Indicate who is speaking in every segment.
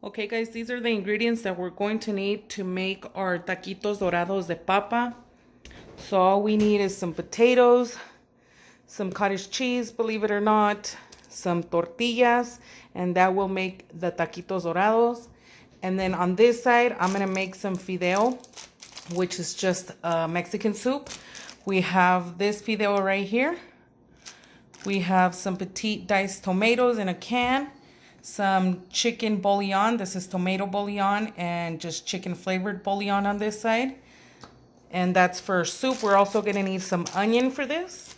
Speaker 1: Okay guys, these are the ingredients that we're going to need to make our taquitos dorados de papa. So all we need is some potatoes, some cottage cheese, believe it or not, some tortillas, and that will make the taquitos dorados. And then on this side, I'm gonna make some fideo, which is just Mexican soup. We have this fideo right here. We have some petite diced tomatoes in a can, some chicken bouillon. This is tomato bouillon and just chicken flavored bouillon on this side. And that's for soup. We're also gonna need some onion for this.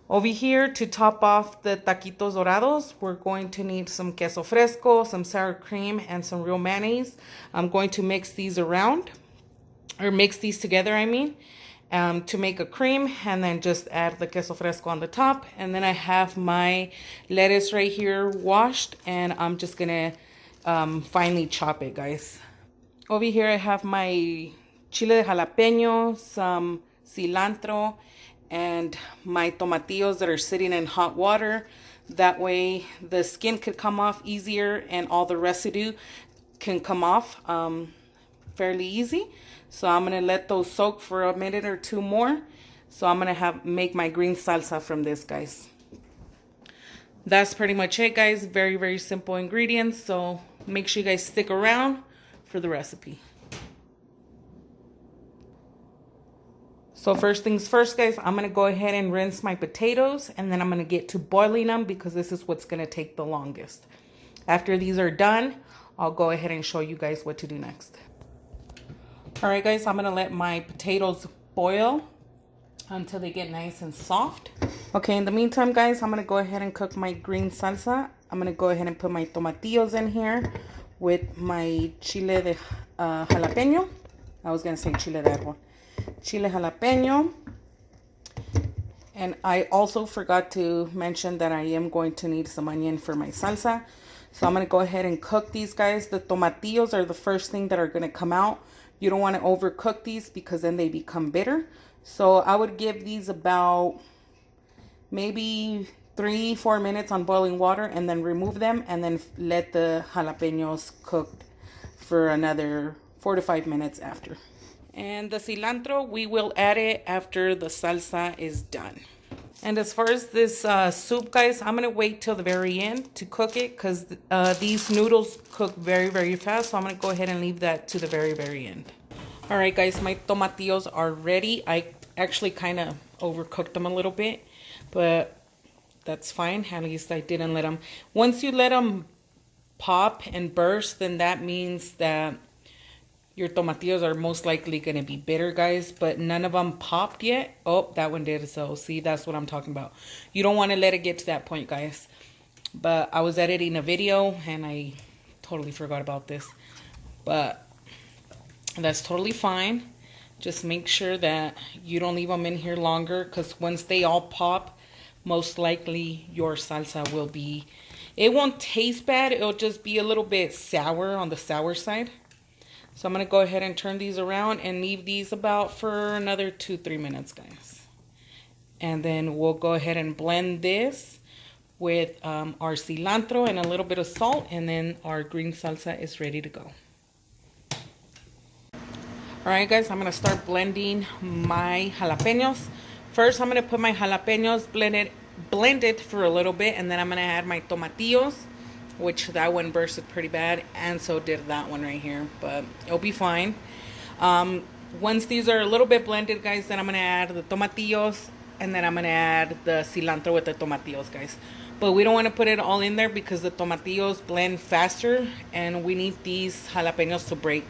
Speaker 1: Over here, to top off the taquitos dorados, we're going to need some queso fresco, some sour cream, and some real mayonnaise. I'm going to mix these around, or mix these together, I mean, to make a cream, and then just add the queso fresco on the top. And then I have my lettuce right here washed, and I'm just gonna finely chop it, guys. Over here, I have my chile de jalapeno, some cilantro, and my tomatillos that are sitting in hot water. That way the skin could come off easier and all the residue can come off fairly easy. So I'm gonna let those soak for a minute or two more. So I'm gonna make my green salsa from this, guys. That's pretty much it, guys. Very, very simple ingredients. So make sure you guys stick around for the recipe. So first things first, guys, I'm going to go ahead and rinse my potatoes, and then I'm going to get to boiling them because this is what's going to take the longest. After these are done, I'll go ahead and show you guys what to do next. All right, guys, I'm going to let my potatoes boil until they get nice and soft. Okay, in the meantime, guys, I'm going to go ahead and cook my green salsa. I'm going to go ahead and put my tomatillos in here with my chile de jalapeno. I was going to say chile de árbol. Chile jalapeno. And I also forgot to mention that I am going to need some onion for my salsa. So I'm going to go ahead and cook these, guys. The tomatillos are the first thing that are going to come out. You don't want to overcook these because then they become bitter. So I would give these about maybe 3-4 minutes on boiling water and then remove them and then let the jalapenos cook for another 4 to 5 minutes after. And the cilantro, we will add it after the salsa is done. And as far as this soup, guys, I'm going to wait till the very end to cook it because these noodles cook very, very fast. So I'm going to go ahead and leave that to the very, very end. All right, guys, my tomatillos are ready. I actually kind of overcooked them a little bit, but that's fine. At least I didn't let them. Once you let them pop and burst, then that means that your tomatillos are most likely going to be bitter, guys, but none of them popped yet. Oh, that one did. So see, that's what I'm talking about. You don't want to let it get to that point, guys. But I was editing a video and I totally forgot about this. But that's totally fine. Just make sure that you don't leave them in here longer because once they all pop, most likely your salsa will be, it won't taste bad. It'll just be a little bit sour on the sour side. So I'm going to go ahead and turn these around and leave these about for another 2-3 minutes, guys. And then we'll go ahead and blend this with our cilantro and a little bit of salt. And then our green salsa is ready to go. All right, guys, I'm going to start blending my jalapenos. First, I'm going to put my jalapenos, blend it for a little bit. And then I'm going to add my tomatillos, which that one bursted pretty bad, and so did that one right here, but it'll be fine. Once these are a little bit blended, guys, then I'm gonna add the tomatillos, and then I'm gonna add the cilantro with the tomatillos, guys. But we don't want to put it all in there because the tomatillos blend faster, and we need these jalapenos to break.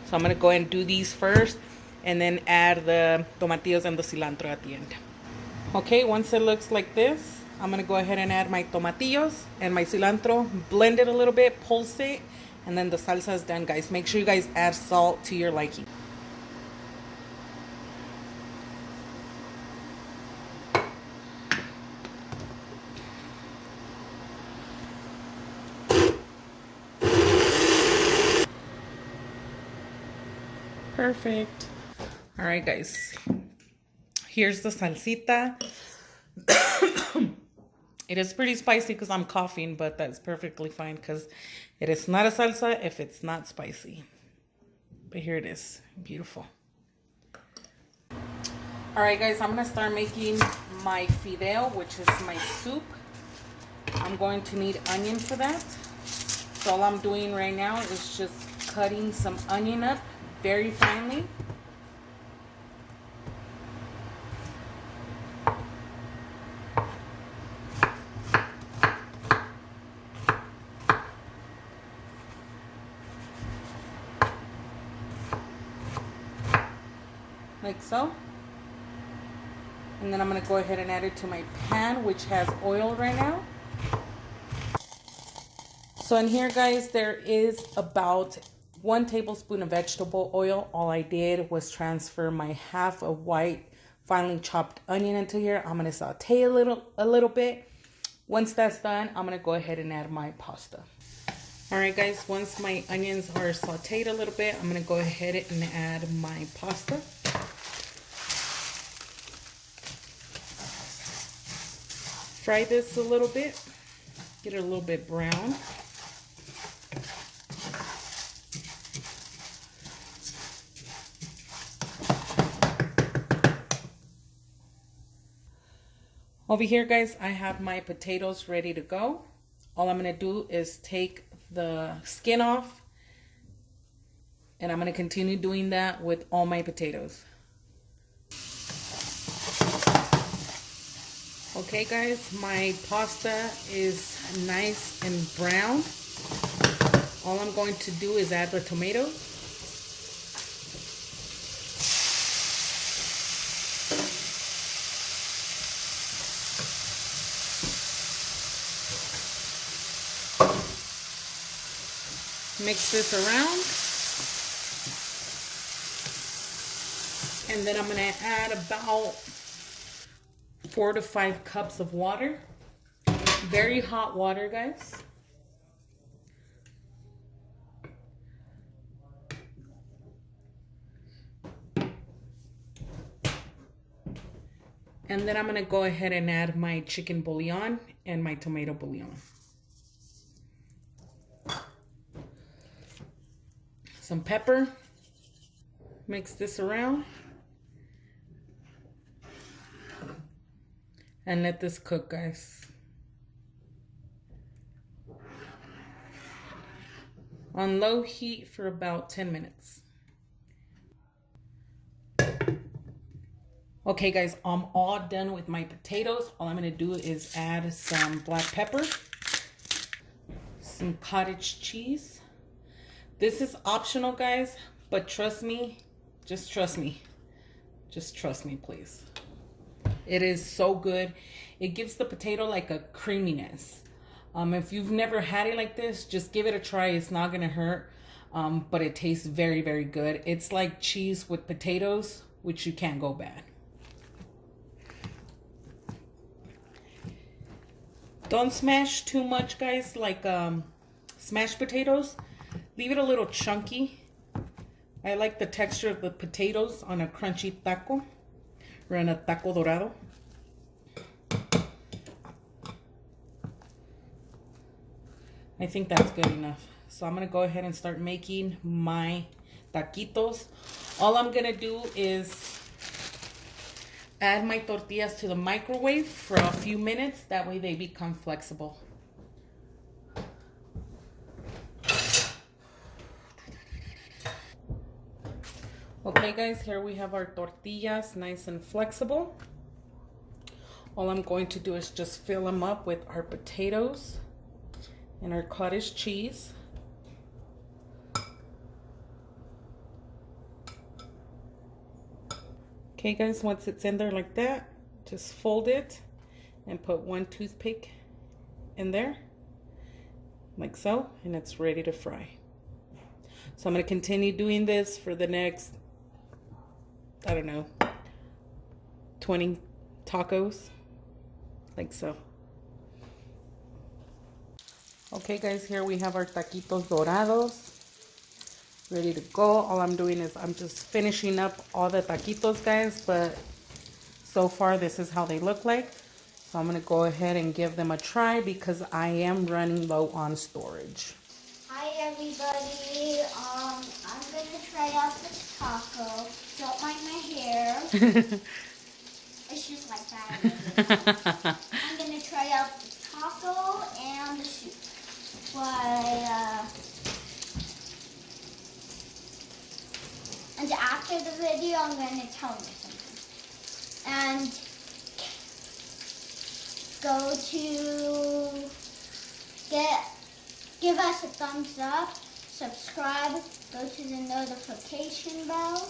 Speaker 1: So I'm gonna go ahead and do these first, and then add the tomatillos and the cilantro at the end. Okay, once it looks like this, I'm going to go ahead and add my tomatillos and my cilantro, blend it a little bit, pulse it, and then the salsa is done, guys. Make sure you guys add salt to your liking. Perfect. All right, guys. Here's the salsita. It is pretty spicy because I'm coughing, but that's perfectly fine because it is not a salsa if it's not spicy. But here it is. Beautiful. All right, guys, I'm going to start making my fideo, which is my soup. I'm going to need onion for that. So all I'm doing right now is just cutting some onion up very finely. Like so. And then I'm going to go ahead and add it to my pan, which has oil right now. So in here, guys, there is about 1 tablespoon of vegetable oil. All I did was transfer my half a white finely chopped onion into here. I'm going to saute a little bit. Once that's done, I'm going to go ahead and add my pasta. All right, guys, once my onions are sauteed a little bit, I'm going to go ahead and add my pasta. Fry this a little bit, get it a little bit brown. Over here, guys, I have my potatoes ready to go. All I'm going to do is take the skin off, and I'm going to continue doing that with all my potatoes. Okay, guys, my pasta is nice and brown. All I'm going to do is add the tomatoes. Mix this around. And then I'm going to add about 4 to 5 cups of water. Very hot water, guys. And then I'm going to go ahead and add my chicken bouillon and my tomato bouillon. Some pepper. Mix this around. And let this cook, guys. On low heat for about 10 minutes. Okay, guys, I'm all done with my potatoes. All I'm gonna do is add some black pepper, some cottage cheese. This is optional, guys, but trust me, just trust me. Just trust me, please. It is so good. It gives the potato like a creaminess. If you've never had it like this, just give it a try. It's not gonna hurt, but it tastes very, very good. It's like cheese with potatoes, which you can't go bad. Don't smash too much, guys, like smashed potatoes. Leave it a little chunky. I like the texture of the potatoes on a crunchy taco. We're in a taco dorado. I think that's good enough. So I'm gonna go ahead and start making my taquitos. All I'm gonna do is add my tortillas to the microwave for a few minutes. That way they become flexible. Okay, guys, here we have our tortillas, nice and flexible. All I'm going to do is just fill them up with our potatoes and our cottage cheese. Okay, guys, once it's in there like that, just fold it and put 1 toothpick in there, like so, and it's ready to fry. So I'm going to continue doing this for the next, I don't know, 20 tacos, like so. Okay, guys, here we have our taquitos dorados ready to go. All I'm doing is I'm just finishing up all the taquitos, guys, but so far this is how they look like. So So I'm going to go ahead and give them a try because I am running low on storage.
Speaker 2: Hi everybody. I'm going to try out this taco. Don't mind my hair. It's just like that. I'm going to try out the taco and the soup. And after the video, I'm going to tell you something. And go to give us a thumbs up, subscribe, go to the notification bell,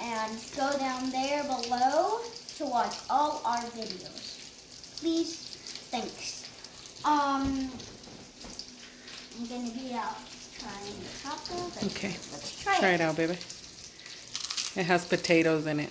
Speaker 2: and go down there below to watch all our videos. Please, thanks. I'm gonna be out trying the taco.
Speaker 1: Okay,
Speaker 2: let's try
Speaker 1: it out, baby. It has potatoes in it.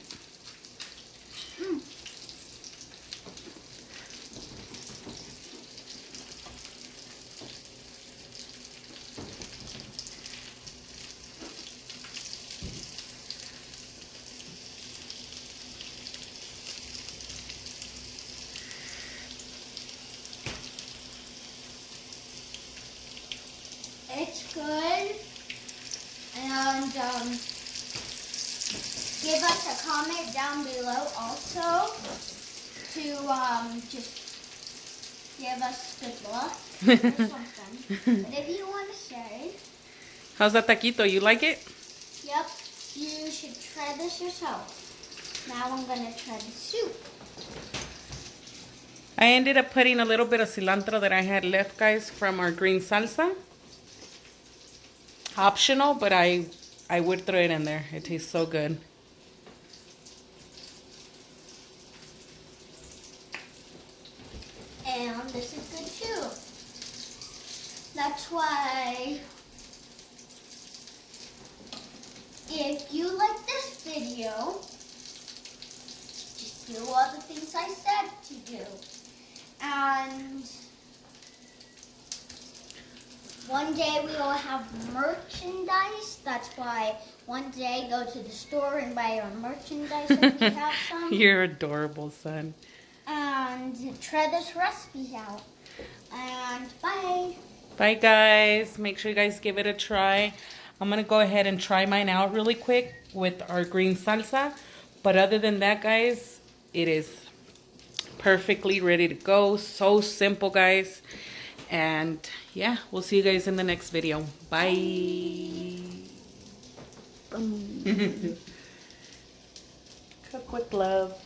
Speaker 2: It's good, and give us a comment down below also to just give us good luck or something. But if you want to say,
Speaker 1: How's that taquito? You like it?
Speaker 2: yep, you should try this yourself. Now I'm gonna try the soup.
Speaker 1: I ended up putting a little bit of cilantro that I had left, guys, from our green salsa. Optional, but I would throw it in there. It tastes so good.
Speaker 2: And this is good too. That's why if you like this video, just do all the things I said to do. And one day we will have merchandise. That's why one day go to the store and buy our merchandise if we have some.
Speaker 1: You're adorable, son.
Speaker 2: And try this recipe out. And bye.
Speaker 1: Bye, guys. Make sure you guys give it a try. I'm going to go ahead and try mine out really quick with our green salsa. But other than that, guys, it is perfectly ready to go. So simple, guys. And yeah, we'll see you guys in the next video. Bye. Cook with love.